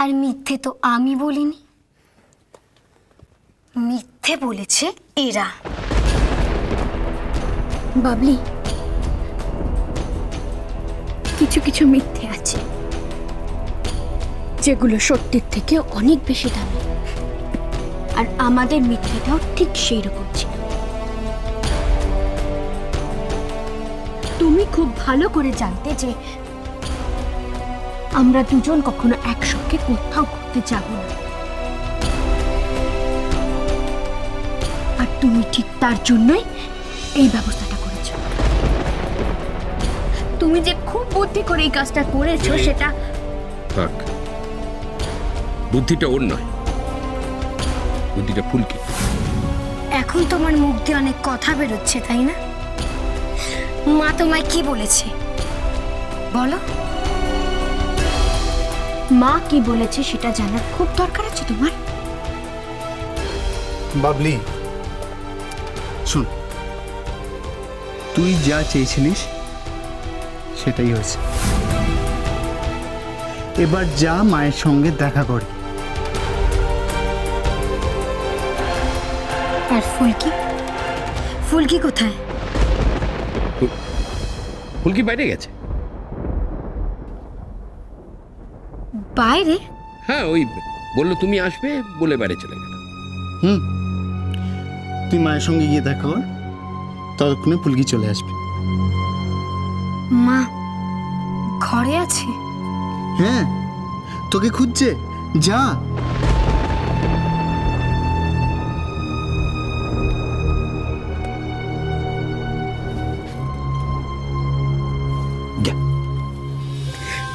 আর মিথ্যে তো আমি বলিনি, মিথ্যে বলেছে এরা। বাবলি, কিছু কিছু মিথ্যে আছে যেগুলো সত্যির থেকে অনেক বেশি দামি, আর আমাদের মিথ্যেটাও ঠিক সেই রকম ছিল। তুমি খুব ভালো করে জানতে যে আমরা দুজন কখনো একসঙ্গে কোথাও ঘুরতে যাব না, আর তুমি ঠিক তার জন্যই এই ব্যবস্থাটা করেছো। তুমি যে খুব বুদ্ধি করে এই কাজটা করেছো সেটা থাক, বুদ্ধিটা ওর নয়, বুদ্ধিটা ফুলকি। এখন তোমার মুখ দিয়ে অনেক কথা বেরোচ্ছে, তাই না? মা তোমায় কি বলেছে বলো? মা কি বলেছে সেটা জানার খুব দরকার আছে তোমার? বাবলি শুন, তুই যা চেয়েছিলিস সেটাই হয়েছে। এবার যা মায়ের সঙ্গে দেখা করি। আর ফুলকি, ফুলকি কোথায়? ফুলকি বাইরে গেছে। বাইরে? হ্যাঁ, ওই বললো তুমি আসবে বলে বাইরে চলে গেল। তুই মায়ের সঙ্গে গিয়ে দেখা কর, ততক্ষণে ফুলকি চলে আসবে। মা ঘরে আছে? হ্যাঁ, তোকে খুঁজছে, যা।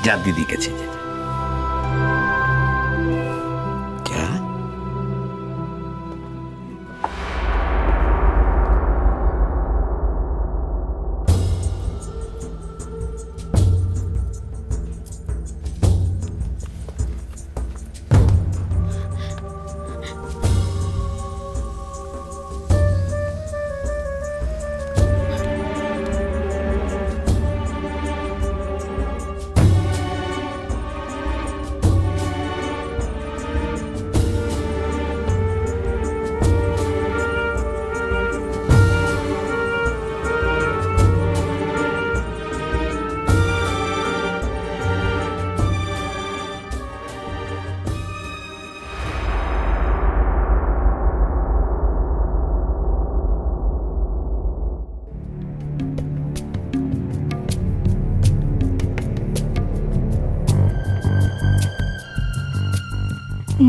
যা দিদি কাছে যা।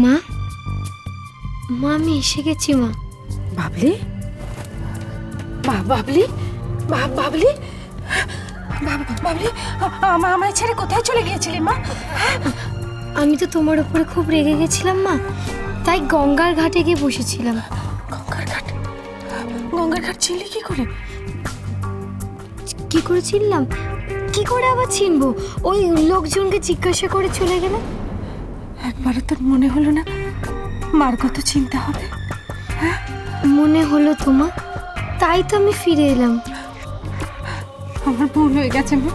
মা, মা আমি এসে গেছি মা। বাবলি, বাবলি, বাবলি, বাবলি, আমায় ছেড়ে কোথায় চলে গিয়েছিলে মা? আমি তো তোমার উপরে খুব রেগে গেছিলাম মা, তাই গঙ্গার ঘাটে গিয়ে বসেছিলাম। গঙ্গার ঘাট? গঙ্গার ঘাট চিনলি কি করে? কি করে চিনলাম? কি করে আবার চিনবো? ওই লোকজনকে জিজ্ঞাসা করে চলে গেলে। একবারও তোর মনে হলো না মার কত চিন্তা হবে? মনে হলো তোমার, তাই তো আমি ফিরে এলাম। আমার ভুল হয়ে গেছে মা,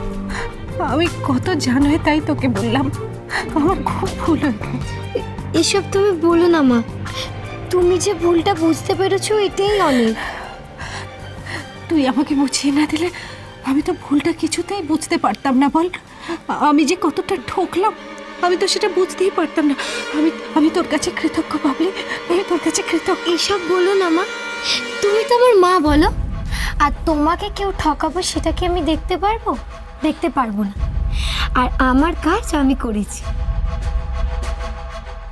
আমি কত জানোই তাই তোকে বললাম, আমার খুব ভুল হয়ে গেছে। এসব তুমি বলো না মা, তুমি যে ভুলটা বুঝতে পেরেছো এটাই অনেক। তুই আমাকে বুঝিয়ে না দিলে আমি তো ভুলটা কিছুতেই বুঝতে পারতাম না। বল, আমি যে কতটা ঠকলাম আমি তো সেটা বুঝতেই পারতাম না। আমি তোর কাছে কৃতজ্ঞ বাবলি, আমি তোর কাছে কৃতজ্ঞ। এসব বলো না মা, তুমি তো আমার মা বলো। আর তোমাকে কেউ ঠকাবো সেটা কি আমি দেখতে পারবো? দেখতে পারবো না। আর আমার কাজ আমি করেছি।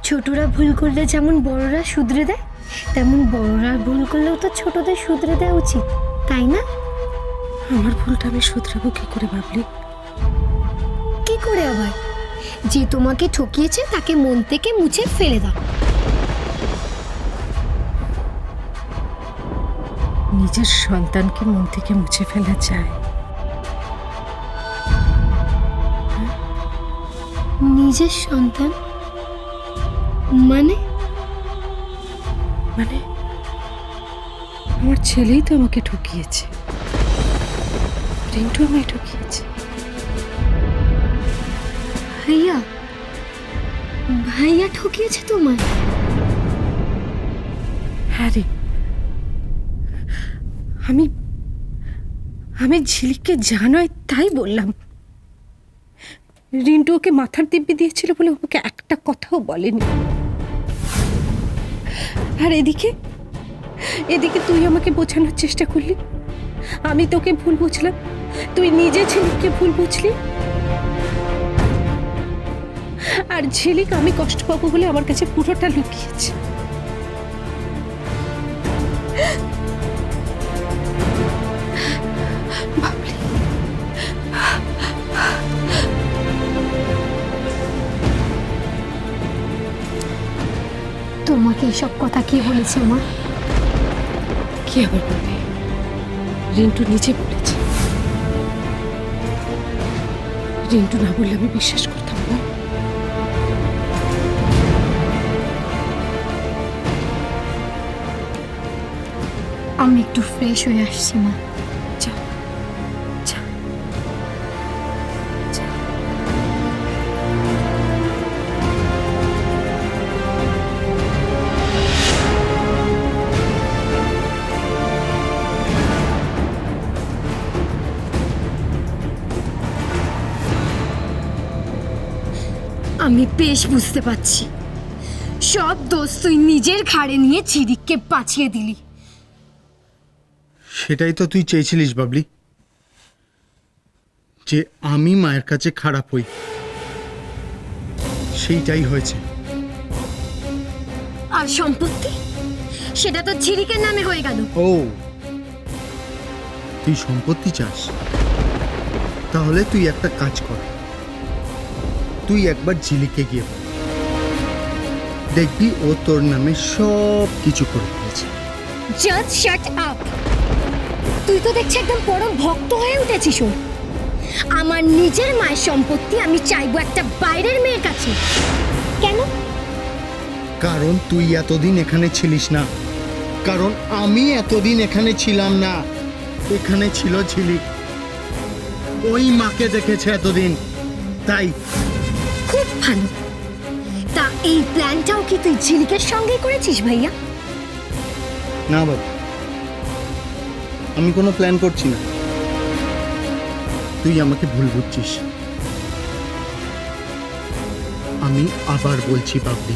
ছোটরা ভুল করলে যেমন বড়রা শুধরে দেয়, তেমন বড়রা ভুল করলেও তো ছোটদের শুধরে দেওয়া উচিত, তাই না? আমার ভুলটা আমি শুধরাবো কি করে বাবলি? কি করে আবার? যে তোমাকে ঠকিয়েছে তাকে মন থেকে মুছে ফেলে দাও। নিজের সন্তানকে মন থেকে মুছে ফেলা যায়? নিজের সন্তান মানে? মানে আমার ছেলেই তো আমাকে ঠকিয়েছে, রিন্টু আমায় ঠকিয়েছে। ভাইয়া, ভাইয়া ঠকিয়েছে তোমার? হ্যাঁ রে, আমি আমি ঝিলিককে যা নয় তাই বললাম। রিন্টু ওকে মাথার দিব্যি দিয়েছিল বলে ওকে একটা কথাও বলেনি। আর এদিকে এদিকে তুই আমাকে বোঝানোর চেষ্টা করলি, আমি তোকে ভুল বুঝলাম, তুই নিজে ঝিলিককে ভুল বুঝলি। আর ঝিলিক আমি কষ্ট পাবো বলে আমার কাছে পুরোটা লুকিয়েছে। বাবলি, তোমাকে এসব কথা কে বলেছে মা? কি আবার বলবে? রিন্টু নিজে বলেছে। রিন্টু না বললে আমি বিশ্বাস করতাম না। আমি একটু ফ্রেশ হয়ে আসছি মা। যা, যা, যা। আমি বেশ বুঝতে পারছি, সব দোষ তুই নিজের ঘাড়ে নিয়ে ঝিলিককে বাঁচিয়ে দিলি। সেটাই তো তুই চেয়েছিলিস বাবলি, যে আমি মায়ের কাছে খারাপ হই। সেইটাই হয়েছে। আর সম্পত্তি, সেটা তো ঝিলিকের নামে হয়ে গেল। ও, তুই সম্পত্তি চাস? তাহলে তুই একটা কাজ কর, তুই একবার ঝিলিকে গিয়ে বল। দেখবি ও তোর নামে সব কিছু করে ফেলেছে। Just shut up. তুই তো দেখছি একদম পরম ভক্ত হয়ে উঠেছিস ওর। আমার নিজের মায়ের সম্পত্তি আমি চাইবো একটা বাইরের মেয়ের কাছে? কেন? কারণ তুই এতদিন এখানে ছিলিস না, কারণ আমি এতদিন এখানে ছিলাম না। এখানে ছিল ঝিলিক, ওই মাকে দেখেছে এতদিন, তাই। খুব ভালো। তা এই প্ল্যানটাও কি তুই ঝিলিকের সঙ্গেই করেছিস ভাইয়া? না বাবা, আমি কোনো প্ল্যান করছি না। তুই আমাকে ভুল বুঝছিস। আমি আবার বলছি বাবলি,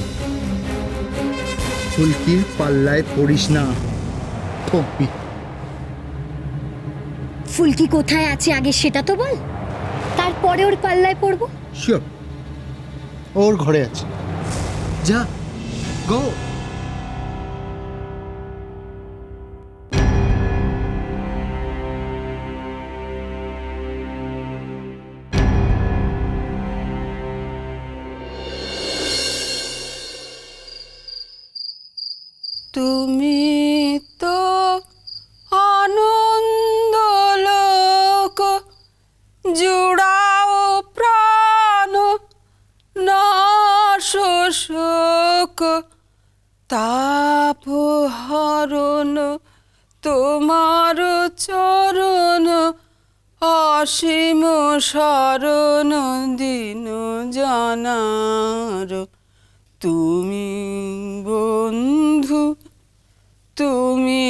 ফুলকির পাল্লায় পড়িস না, ঠকবি। ফুলকি কোথায় আছে আগে সেটা তো বল, তারপরে ওর পাল্লায় পড়বো। শিওর, ওর ঘরে আছে। যা, গো। তুমি তো আনন্দ লোক, জুড়াও প্রাণ নাশ শোক, তাপ হরণ তোমার চরণ, অসীম শরণ দিন জানার। তুমি বন্ধু, তুমি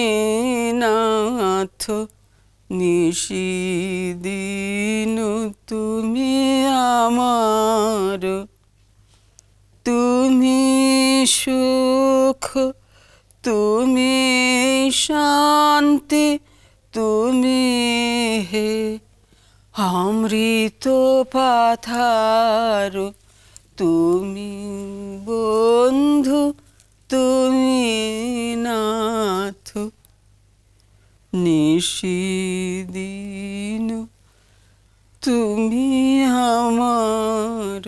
নাথ, নিশিদিন তুমি আমার। তুমি সুখ, তুমি শান্তি, তুমি হে অমৃত পাথার। তুমি বন্ধু, তুমি নাথ, নিশিদিন তুমি আমার।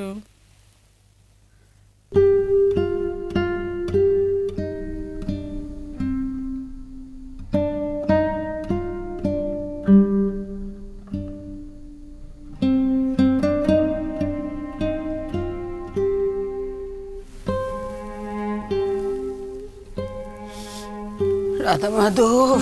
রাধা মাধব,